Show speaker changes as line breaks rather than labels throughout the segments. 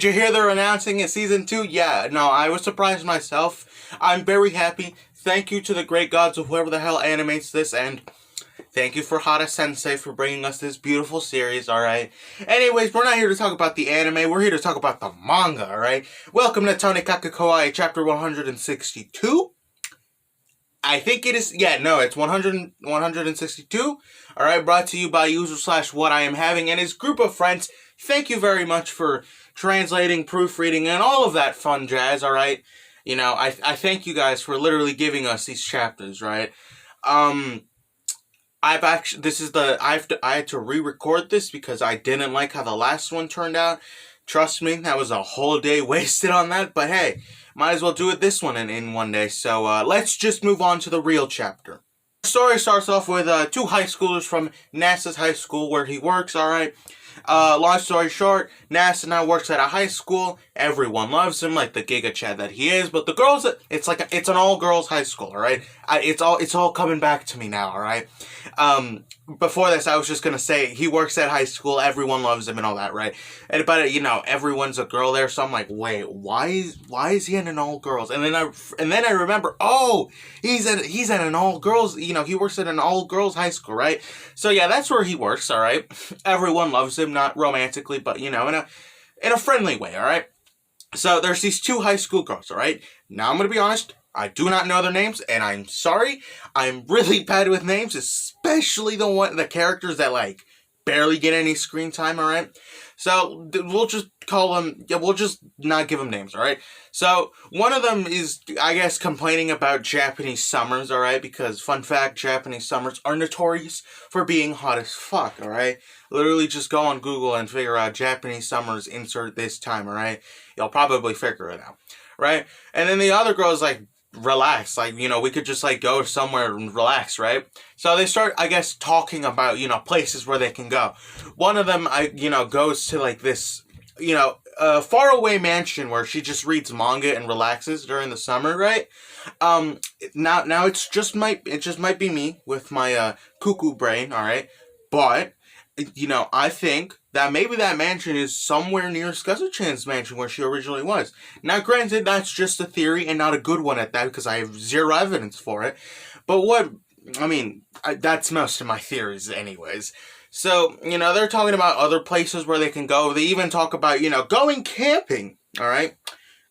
Did you hear they're announcing a season 2? Yeah, no, I was surprised myself. I'm very happy. Thank you to the great gods of whoever the hell animates this, and thank you for Hara-sensei for bringing us this beautiful series, alright? Anyways, we're not here to talk about the anime, we're here to talk about the manga, alright? Welcome to Tonikaku Kawaii, chapter 162. I think it is, yeah, no, it's 162. Alright, brought to you by user/what I am having and his group of friends. Thank you very much for translating, proofreading, and all of that fun jazz, alright? You know, I thank you guys for literally giving us these chapters, right? I had to re-record this because I didn't like how the last one turned out. Trust me, that was a whole day wasted on that, but hey, might as well do it this one in one day. So let's just move on to the real chapter. The story starts off with two high schoolers from NASA's high school where he works, alright? Long story short, NASA now works at a high school. Everyone loves him, like the Giga Chad that he is. But the girls, it's an all-girls high school, alright? It's all coming back to me now, alright? Before this, I was just gonna say, he works at high school, everyone loves him and all that, right? But, you know, everyone's a girl there, so I'm like, wait, why is he in an all-girls? And then I remember, oh, he's at an all-girls, you know, he works at an all-girls high school, right? So yeah, that's where he works, alright? Everyone loves him, not romantically, but, you know, in a friendly way, alright? So there's these two high school girls, alright? Now I'm gonna be honest, I do not know their names, and I'm sorry. I'm really bad with names, especially the characters that, like, barely get any screen time, alright? So, we'll just call them, yeah, we'll just not give them names, alright? So, one of them is, I guess, complaining about Japanese summers, alright? Because, fun fact, Japanese summers are notorious for being hot as fuck, alright? Literally just go on Google and figure out Japanese summers, insert this time, alright? You'll probably figure it out, right? And then the other girl is like, relax, like, you know, we could just, like, go somewhere and relax, right? So they start, I guess, talking about, you know, places where they can go. One of them, goes to, like, this, you know, faraway mansion where she just reads manga and relaxes during the summer, right? Now it just might be me with my, cuckoo brain, alright? But, you know, I think that maybe that mansion is somewhere near Tsukasa-chan's mansion where she originally was. Now, granted, that's just a theory and not a good one at that because I have zero evidence for it. But that's most of my theories anyways. So, you know, they're talking about other places where they can go. They even talk about, you know, going camping, alright?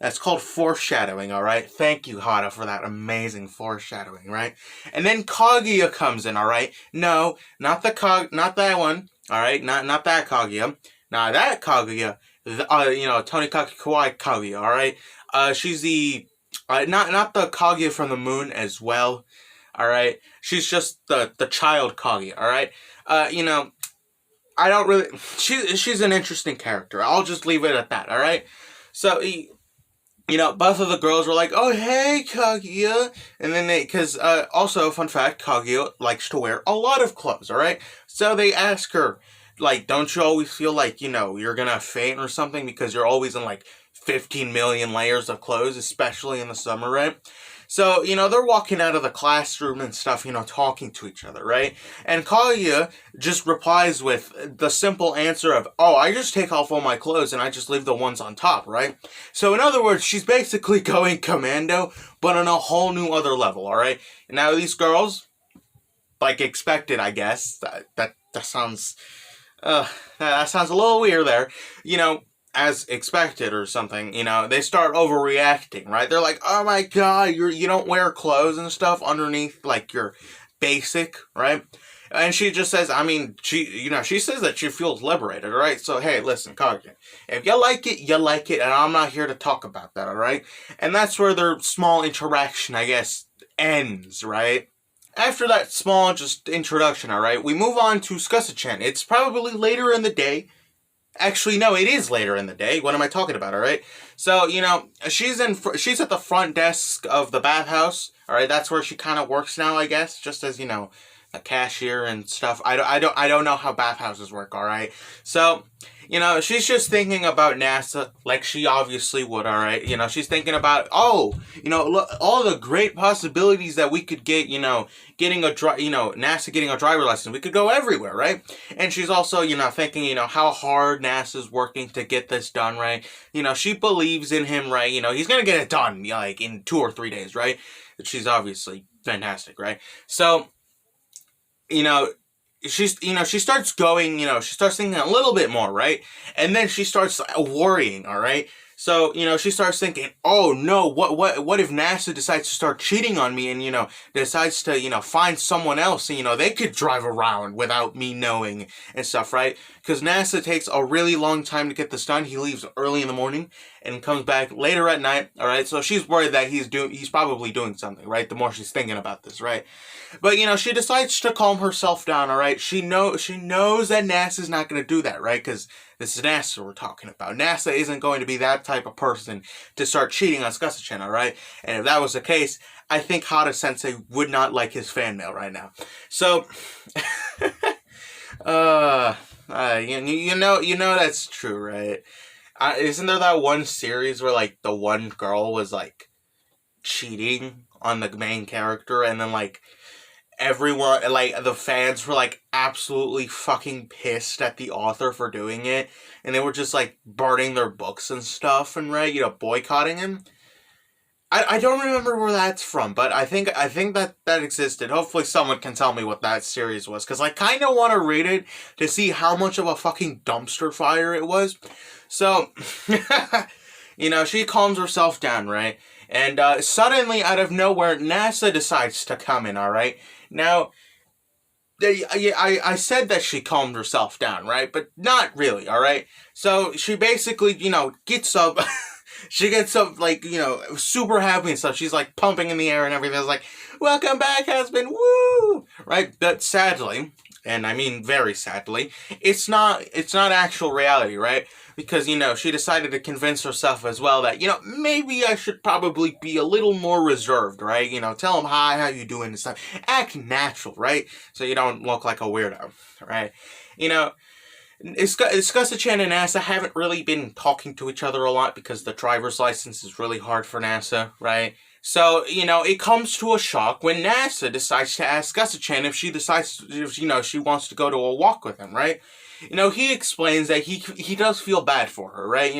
That's called foreshadowing, alright? Thank you, Hana, for that amazing foreshadowing, right? And then Kaguya comes in, alright? No, not that one. Alright, not that Kaguya. Now that Kaguya, Tonikaku Kawaii Kaguya, alright? She's the, not the Kaguya from the moon as well, alright? She's just the child Kaguya, alright? You know, I don't really, she's an interesting character. I'll just leave it at that, alright? So, you know, both of the girls were like, oh, hey, Kaguya. And then also, fun fact, Kaguya likes to wear a lot of clothes, alright? So they ask her, like, don't you always feel like, you know, you're gonna faint or something because you're always in, like, 15 million layers of clothes, especially in the summer, right? So, you know, they're walking out of the classroom and stuff, you know, talking to each other, right? And Kaguya just replies with the simple answer of, oh, I just take off all my clothes and I just leave the ones on top, right? So, in other words, she's basically going commando, but on a whole new other level, alright? And now these girls, like expected, I guess, that sounds, that sounds a little weird there, you know, as expected or something, you know, they start overreacting, right? They're like, oh my god, you don't wear clothes and stuff underneath, like, your basic, right? And she just says, I mean, she says that she feels liberated, right? So, hey, listen, Kaguya, if you like it, you like it, and I'm not here to talk about that, alright? And that's where their small interaction, I guess, ends, right? After that small just introduction, alright, we move on to Tsukasa-chan. It's probably later in the day. Actually, no, it is later in the day. What am I talking about, alright? So, you know, she's at the front desk of the bathhouse, alright? That's where she kind of works now, I guess, just as, you know, a cashier and stuff. I don't know how bathhouses work, alright? So, she's just thinking about NASA like she obviously would, alright? She's thinking about, look, all the great possibilities that we could get, getting NASA getting a driver license. We could go everywhere, right? And she's also, thinking, how hard NASA's working to get this done, right? She believes in him, right? He's gonna get it done, like, in 2 or 3 days, right? She's obviously fantastic, right? So, she starts going, she starts thinking a little bit more, right? And then she starts worrying, all right? So, she starts thinking, oh no, what if NASA decides to start cheating on me and, decides to, find someone else and, they could drive around without me knowing and stuff, right? Because NASA takes a really long time to get this done. He leaves early in the morning and comes back later at night, all right? So she's worried that he's probably doing something, right? The more she's thinking about this, right? But, she decides to calm herself down, all right? She knows that NASA's not going to do that, right? Because this is NASA we're talking about. NASA isn't going to be that type of person to start cheating on Tsukasa-chan, all right? And if that was the case, I think Hada-sensei would not like his fan mail right now. So, that's true, right? Isn't there that one series where, like, the one girl was, like, cheating on the main character and then, like, everyone, like, the fans were, like, absolutely fucking pissed at the author for doing it, and they were just, like, burning their books and stuff, and, right, boycotting him? I don't remember where that's from, but I think that existed. Hopefully someone can tell me what that series was, because I kind of want to read it to see how much of a fucking dumpster fire it was. So, she calms herself down, right? And suddenly, out of nowhere, NASA decides to come in, all right? Now, I said that she calmed herself down, right? But not really, all right? So she basically, gets up. She gets up, like, super happy and stuff. She's, like, pumping in the air and everything. It's like, welcome back, husband, woo! Right? But sadly, and I mean very sadly, it's not actual reality, right? Because, she decided to convince herself as well that, maybe I should probably be a little more reserved, right? Tell him hi, how you doing and stuff. Act natural, right? So you don't look like a weirdo, right? Tsukasa-chan and NASA haven't really been talking to each other a lot because the driver's license is really hard for NASA, right? So, it comes to a shock when NASA decides to ask Tsukasa-chan if she wants to go to a walk with him, right? He explains that he does feel bad for her, right?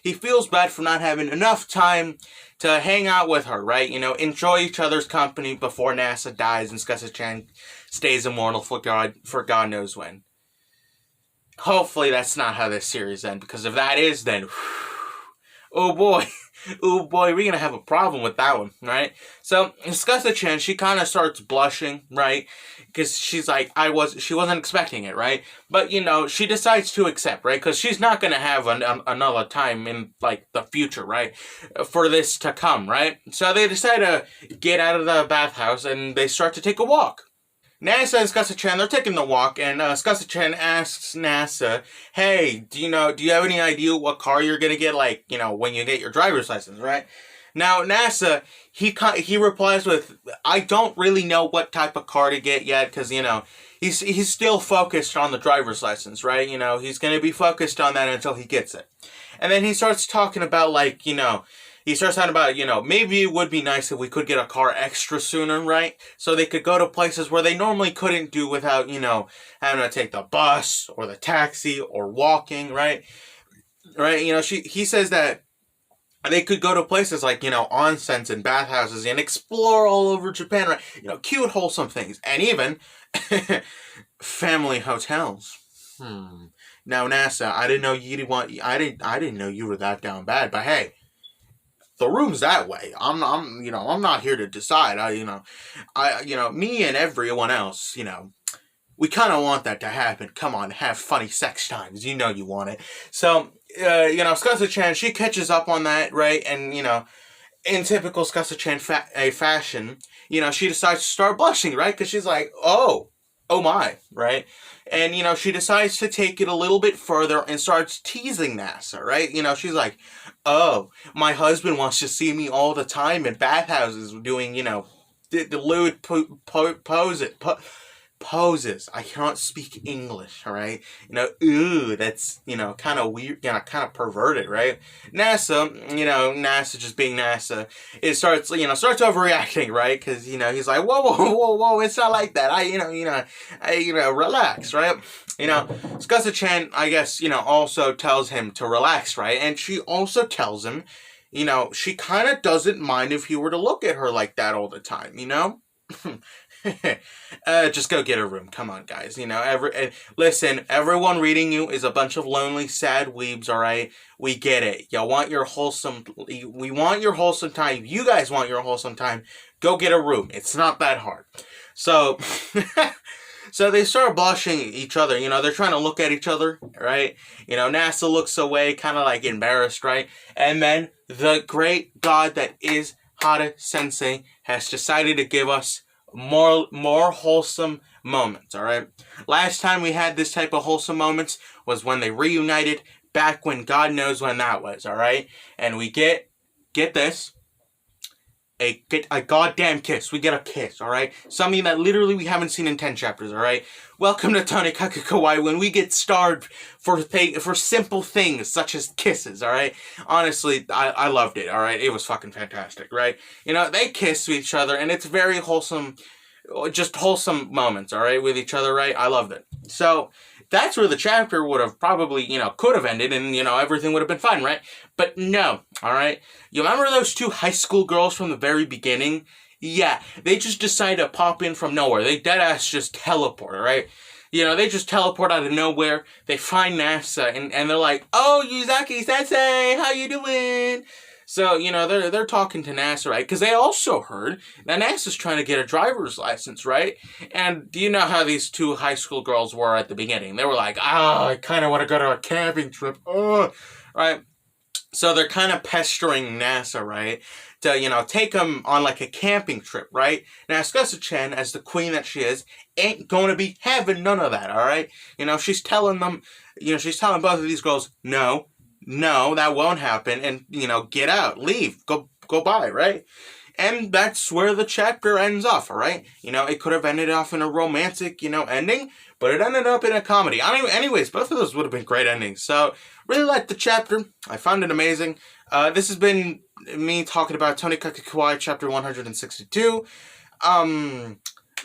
He feels bad for not having enough time to hang out with her, right? Enjoy each other's company before NASA dies and Tsukasa-chan stays immortal for God knows when. Hopefully that's not how this series ends, because if that is, then oh boy, we're gonna have a problem with that one, right? So Tsukasa-chan, she kind of starts blushing, right? Because she's like, she wasn't expecting it, right? But she decides to accept, right? Because she's not gonna have another time in, like, the future, right? For this to come, right? So they decide to get out of the bathhouse and they start to take a walk. NASA and Tsukasa-chan, they're taking the walk, and Tsukasa-chan asks NASA, hey, do you have any idea what car you're gonna get, like, when you get your driver's license, right? Now, NASA, he replies with, I don't really know what type of car to get yet, because, he's still focused on the driver's license, right? He's gonna be focused on that until he gets it. And then he starts talking about, like, maybe it would be nice if we could get a car extra sooner, right? So they could go to places where they normally couldn't do without, having to take the bus or the taxi or walking, right? Right? He says that they could go to places like, onsens and bathhouses and explore all over Japan, right? Cute, wholesome things. And even family hotels. Now, NASA, I didn't know you were that down bad, but hey, the room's that way. I'm not here to decide. Me and everyone else, we kind of want that to happen. Come on, have funny sex times. You want it. So, Tsukasa-chan, she catches up on that, right? And, in typical Tsukasa-chan fashion, she decides to start blushing, right? Because she's like, oh my, right? And, she decides to take it a little bit further and starts teasing NASA, right? She's like, oh, my husband wants to see me all the time in bathhouses doing, the lewd poses. I cannot speak English, alright? Ooh, that's, kind of weird, kind of perverted, right? NASA just being NASA, it starts overreacting, right? Because, he's like, whoa, whoa, whoa, whoa, it's not like that. Relax, right? Tsukasa-chan, I guess, also tells him to relax, right? And she also tells him, she kind of doesn't mind if he were to look at her like that all the time, just go get a room. Come on, guys. Listen, everyone reading you is a bunch of lonely, sad weebs, alright? We get it. We want your wholesome time. You guys want your wholesome time. Go get a room. It's not that hard. So, so they start blushing at each other. They're trying to look at each other, right? NASA looks away, kind of like embarrassed, right? And then the great god that is Hara Sensei has decided to give us more wholesome moments, alright? Last time we had this type of wholesome moments was when they reunited, back when God knows when that was, alright? And we get this, a goddamn kiss. We get a kiss, alright? Something that literally we haven't seen in 10 chapters, alright? Welcome to Tonikaku kawaii, when we get starved for simple things such as kisses, alright? Honestly, I loved it, alright? It was fucking fantastic, right? They kiss each other, and it's very wholesome, just wholesome moments, alright, with each other, right? I loved it. So, that's where the chapter would have probably, could have ended, and, everything would have been fine, right? But no, alright? You remember those two high school girls from the very beginning? Yeah, they just decide to pop in from nowhere. They deadass just teleport, alright? They just teleport out of nowhere. They find NASA, and they're like, "Oh, Yuzaki-sensei, how you doing?" So, they're talking to NASA, right? Because they also heard that NASA's trying to get a driver's license, right? And do you know how these two high school girls were at the beginning? They were like, I kind of want to go to a camping trip. Right? So they're kind of pestering NASA, right? To, take them on like a camping trip, right? Now, Tsukasa-chan, as the queen that she is, ain't going to be having none of that, alright? She's telling them, she's telling both of these girls, no, that won't happen, and, get out, leave, go by, right? And that's where the chapter ends off, alright? It could have ended off in a romantic, ending, but it ended up in a comedy. Anyways, both of those would have been great endings. So, really liked the chapter. I found it amazing. This has been me talking about Tonikaku kawaii chapter 162. I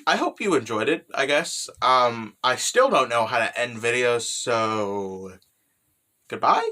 hope you enjoyed it, I guess. I still don't know how to end videos, so goodbye?